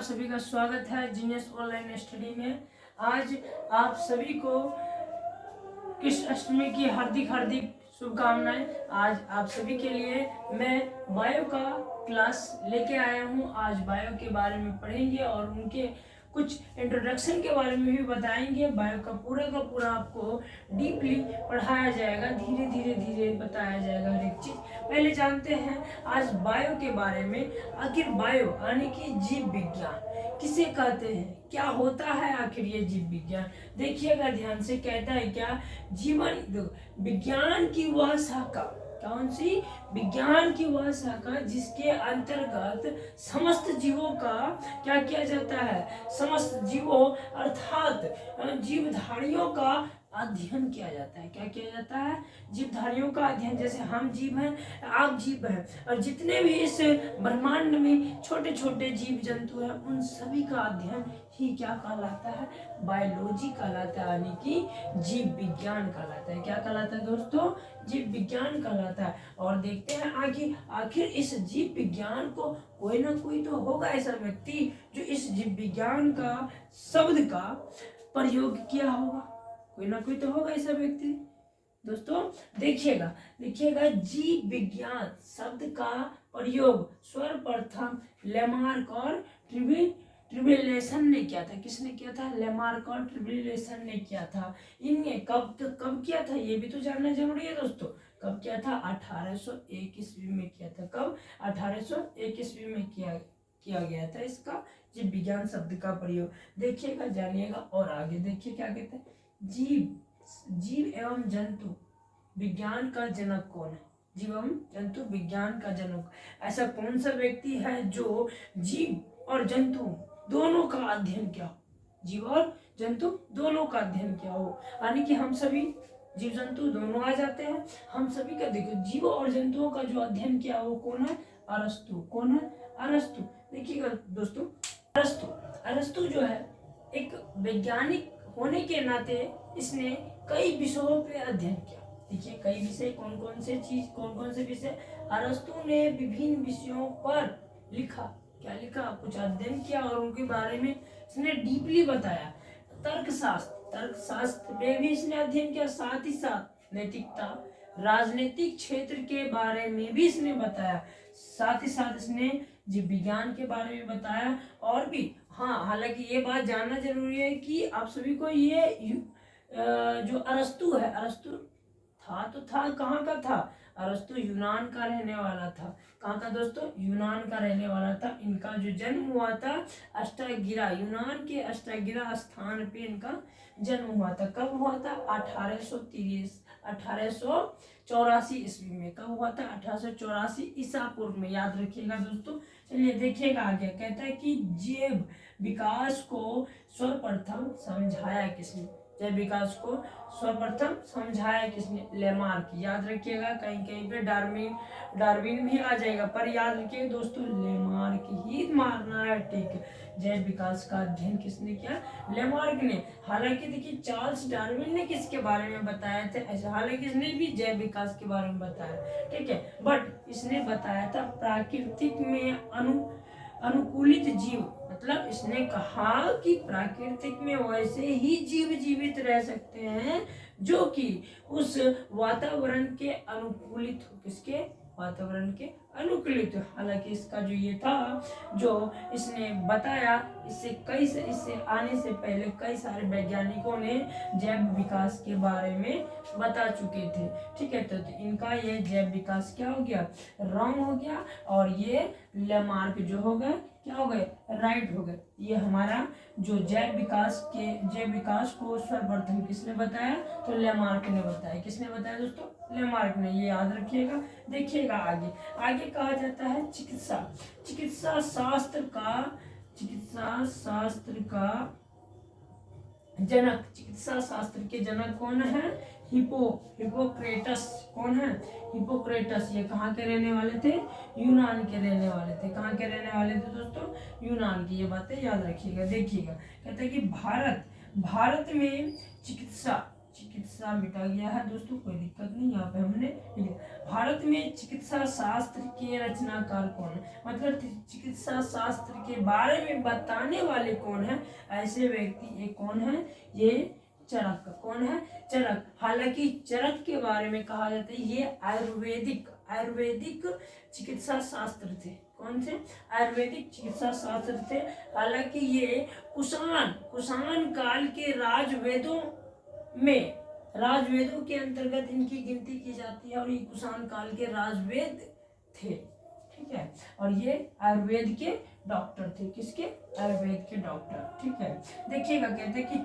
सभी का स्वागत है जीनियस ऑनलाइन स्टडी में। आज आप सभी को कृष्ण अष्टमी की हार्दिक हार्दिक शुभकामनाएं। आज आप सभी के लिए मैं बायो का क्लास लेके आया हूं। आज बायो के बारे में पढ़ेंगे और उनके कुछ इंट्रोडक्शन के बारे में भी बताएंगे। बायो का पूरा आपको डीपली पढ़ाया जाएगा, धीरे धीरे बताया जाएगा हर एक चीज। पहले जानते हैं आज बायो के बारे में। आखिर बायो यानी कि जीव विज्ञान किसे कहते हैं, क्या होता है आखिर ये जीव विज्ञान। देखिएगा ध्यान से, कहता है क्या, जीवन विज्ञान की वह शाखा, कौन सी, विज्ञान की वह शाखा जिसके अंतर्गत समस्त जीवों का क्या किया जाता है, समस्त जीवों अर्थात जीवधारियों का अध्ययन किया जाता है। क्या किया जाता है, जीवधारियों का अध्ययन। जैसे हम जीव हैं, आप जीव हैं, और जितने भी इस ब्रह्मांड में छोटे छोटे जीव जंतु हैं, उन सभी का अध्ययन ही क्या कहलाता है, बायोलॉजी कहलाता है, यानी कि जीव विज्ञान कहलाता है। क्या कहलाता है दोस्तों, जीव विज्ञान कहलाता है। और देखते हैं आगे, आखिर इस जीव विज्ञान को कोई ना कोई तो होगा ऐसा व्यक्ति जो इस जीव विज्ञान का शब्द का प्रयोग किया होगा। कोई ना कोई तो होगा ऐसा व्यक्ति। दोस्तों देखिएगा जीव विज्ञान शब्द का प्रयोग सर्वप्रथम लेमार्क और ट्रिब्यूलेशन ने किया था। किसने किया था, लेमार्क और ट्रिब्यूलेशन ने किया था। इनने कब किया था ये भी तो जानना जरूरी है दोस्तों। कब किया था, 1801 ईस्वी में किया था। कब, 1801 ईस्वी में किया गया था इसका जीव विज्ञान शब्द का प्रयोग। देखिएगा, जानिएगा। और आगे देखिए क्या कहते हैं, जीव एवं जंतु विज्ञान का जनक कौन है। जीव एवं जंतु विज्ञान का जनक ऐसा कौन सा व्यक्ति है जो जीव और जंतु दोनों का अध्ययन किया हो, जीव और जंतु दोनों का अध्ययन किया हो, यानी कि हम सभी जीव जंतु दोनों आ जाते हैं। हम सभी का देखो जीव और जंतुओं का जो अध्ययन किया वो कौन है, अरस्तु। कौन है, अरस्तु। देखिएगा दोस्तों, अरस्तु जो है एक वैज्ञानिक होने के नाते इसने कई विषयों पे अध्ययन किया। देखिए कई विषय, कौन कौन से विषय, अरस्तु ने विभिन्न विषयों पर लिखा। क्या लिखा, कुछ अध्ययन किया और उनके बारे में इसने डीपली बताया। तर्कशास्त्र में भी इसने अध्ययन किया, साथ ही साथ नैतिकता, राजनीतिक क्षेत्र के बारे में भी इसने बताया, साथ ही साथ इसने जीव विज्ञान के बारे में बताया और भी। हाँ, हालांकि ये बात जानना जरूरी है कि आप सभी को ये जो अरस्तु है, अरस्तु था कहाँ का था, अरस्तु यूनान का रहने वाला था। कहाँ का दोस्तों, यूनान का रहने वाला था। इनका जो जन्म हुआ था अष्टागिरा, यूनान के अष्टागिरा स्थान पे इनका जन्म हुआ था। कब हुआ था, 1884 ईस्वी में। कब हुआ था, 1884 ईसा पूर्व में। याद रखिएगा दोस्तों। चलिए देखिएगा आगे, कहता है कि जैव विकास को सर्वप्रथम समझाया किसने, जैव विकास को सर्वप्रथम समझाया किसने, लेमार्क। याद रखिएगा, कहीं कहीं पे डार्विन भी आ जाएगा, पर याद रखिएगा दोस्तों लेमार्क ही मारना है, ठीक। जैव विकास का अध्ययन किसने किया, लेमार्क ने। हालांकि देखिए चार्ल्स डार्विन ने किसके बारे में बताया था, ऐसा हालांकि इसने भी जैव विकास के बारे में बताया, ठीक है, बट इसने बताया था प्राकृतिक में अनुकूलित जीव। मतलब इसने कहा कि प्राकृतिक में वैसे ही जीव जीवित रह सकते हैं जो कि उस वातावरण के अनुकूलित हो, किसके, वातावरण के अनुकूलित। हालांकि इसका जो ये था, जो इसने बताया, इससे आने से पहले कई सारे वैज्ञानिकों ने जैव विकास के बारे में बता चुके थे, ठीक है। तो इनका ये जैव विकास क्या हो गया, रॉन्ग हो गया, और ये लेमार्क जो हो गए, क्या हो गए, राइट हो गए। ये हमारा जो जैव विकास को सर्वप्रथम किसने बताया, तो लेमार्क ने बताया। किसने बताया दोस्तों, लेमार्क ने। ये याद रखिएगा। देखिएगा आगे कहा जाता है चिकित्सा शास्त्र के जनक कौन है, हिपोक्रेटस। कौन है, हिपोक्रेटस। ये कहाँ के रहने वाले थे, यूनान के रहने वाले थे। कहाँ के रहने वाले थे दोस्तों, यूनान की। ये बातें याद रखिएगा। देखिएगा कहते हैं कि भारत में चिकित्सा चिकित्सा मिटा गया है दोस्तों, कोई दिक्कत नहीं। यहाँ पे हमने भारत में चिकित्सा शास्त्र के रचनाकार कौन है, मतलब चिकित्सा शास्त्र के बारे में बताने वाले कौन है, ऐसे व्यक्ति ये कौन है, ये चरक। कौन है? चरक। हालांकि चरक के बारे में कहा जाता है ये आयुर्वेदिक चिकित्सा शास्त्र थे। कौन थे? आयुर्वेदिक चिकित्सा शास्त्र थे। हालांकि ये कुषाण काल के राजवेदों के अंतर्गत इनकी गिनती की जाती है और ये कुषाण काल के राजवेद थे, ठीक है। और ये आयुर्वेद के डॉक्टर थे। किसके? आयुर्वेद के डॉक्टर, ठीक है। देखिएगा कहते हैं कि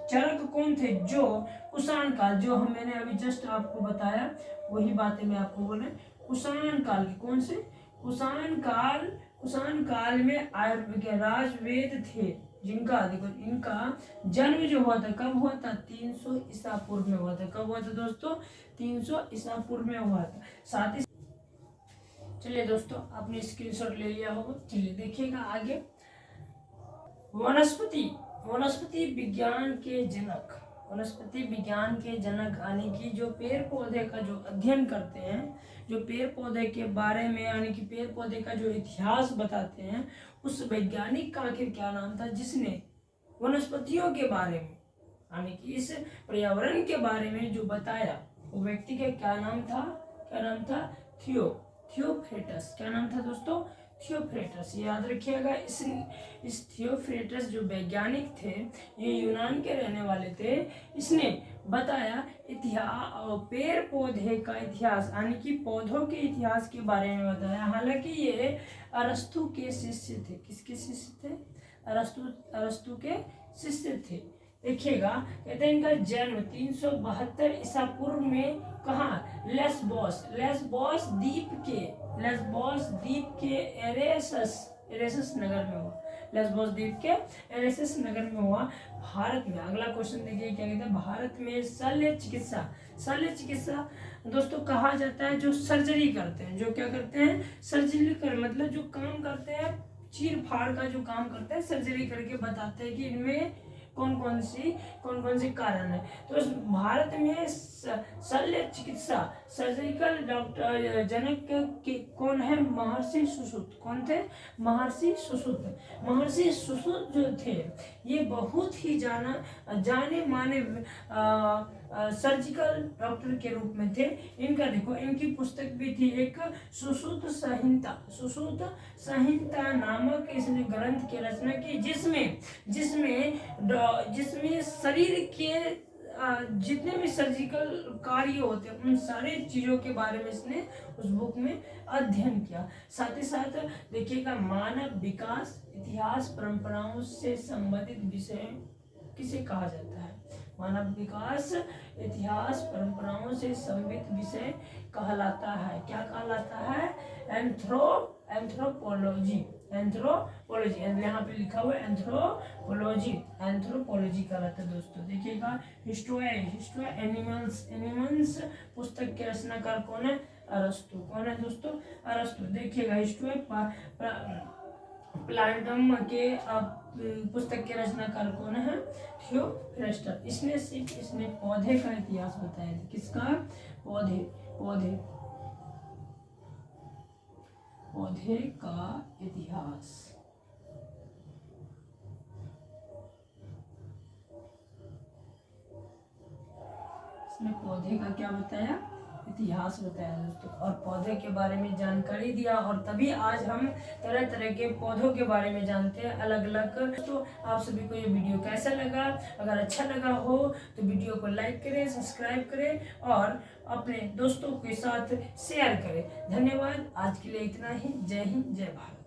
चरक कौन थे? जो कुषाण काल, जो मैंने अभी जस्ट आपको बताया वही बातें मैं आपको बोले। कुषाण काल के कौन से? कुषाण काल में आयुर्वेद के राजवेद थे, जिनका देखो इनका जन्म जो हुआ था, कब हुआ था? 300 ईसा पूर्व में हुआ था। कब हुआ था दोस्तों? 300 ईसा पूर्व में हुआ था। साथ ही चलिए दोस्तों, आपने स्क्रीनशॉट ले लिया होगा। चलिए देखिएगा आगे। वनस्पति विज्ञान के जनक यानी कि जो पेड़ पौधे का जो अध्ययन करते हैं, जो पेड़ पौधे के बारे में यानी कि पेड़ पौधे का जो इतिहास बताते हैं, उस वैज्ञानिक का आखिर क्या नाम था जिसने वनस्पतियों के बारे में यानी कि इस पर्यावरण के बारे में जो बताया, वो व्यक्ति का क्या नाम था? थियोफ्रेटस। क्या नाम था दोस्तों? थियोफ्रेटस। याद रखिएगा। इस थियोफ्रेटस जो वैज्ञानिक थे, ये यूनान के रहने वाले थे। इसने बताया पेड़ पौधे का इतिहास यानी कि पौधों के इतिहास के बारे में बताया। हालांकि ये अरस्तु के शिष्य थे। किसके शिष्य थे? अरस्तु के शिष्य थे। देखिएगा कहते हैं इनका जन्म 372 ईसा पूर्व में कहाँ? लेस्बोस द्वीप के एरेसस नगर में हुआ। लेस्बोस द्वीप के एरेसस नगर में हुआ, भारत में। अगला क्वेश्चन देखिए क्या कहता है? भारत में शल्य चिकित्सा दोस्तों कहा जाता है जो सर्जरी करते हैं। जो क्या करते हैं? सर्जरी मतलब जो काम करते हैं, चीर फाड़ का जो काम करते हैं, सर्जरी करके बताते हैं कि इनमें कौन कौन सी कारण है। तो इस भारत में शल्य चिकित्सा सर्जिकल डॉक्टर जनक के कौन है? महर्षि सुश्रुत। कौन थे? महर्षि सुश्रुत जो थे, ये बहुत ही जाने माने सर्जिकल डॉक्टर के रूप में थे। इनका देखो, इनकी पुस्तक भी थी एक सुश्रुत संहिता नामक इसने ग्रंथ की रचना की, जिसमें शरीर के जितने भी सर्जिकल कार्य होते हैं उन सारे चीजों के बारे में इसने उस बुक में अध्ययन किया। साथ ही साथ देखिएगा, मानव विकास इतिहास परंपराओं से संबंधित विषय किसे कहा जाता है? मानव विकास इतिहास परंपराओं से संबंधित विषय कहलाता है। क्या कहलाता है? एंथ्रोपोलॉजी। यहाँ पे लिखा हुआ है एंथ्रोपोलॉजी कहलाता है दोस्तों। देखिएगा, हिस्ट्री एनिमल्स पुस्तक के रचनाकार कौन है? अरस्तु। कौन है दोस्तों? अरस्तु। देखिएगा, हिस्ट्री प्लांटम के पुस्तक के रचनाकार कौन है? थियोफ्रेस्टस। इसने पौधे का इतिहास बताया। किसका? पौधे का इतिहास। इसने पौधे का क्या बताया? इतिहास बताया दोस्तों, और पौधे के बारे में जानकारी दिया। और तभी आज हम तरह तरह के पौधों के बारे में जानते हैं, अलग अलग। तो आप सभी को ये वीडियो कैसा लगा? अगर अच्छा लगा हो तो वीडियो को लाइक करें, सब्सक्राइब करें और अपने दोस्तों के साथ शेयर करें। धन्यवाद। आज के लिए इतना ही। जय हिंद, जय भारत।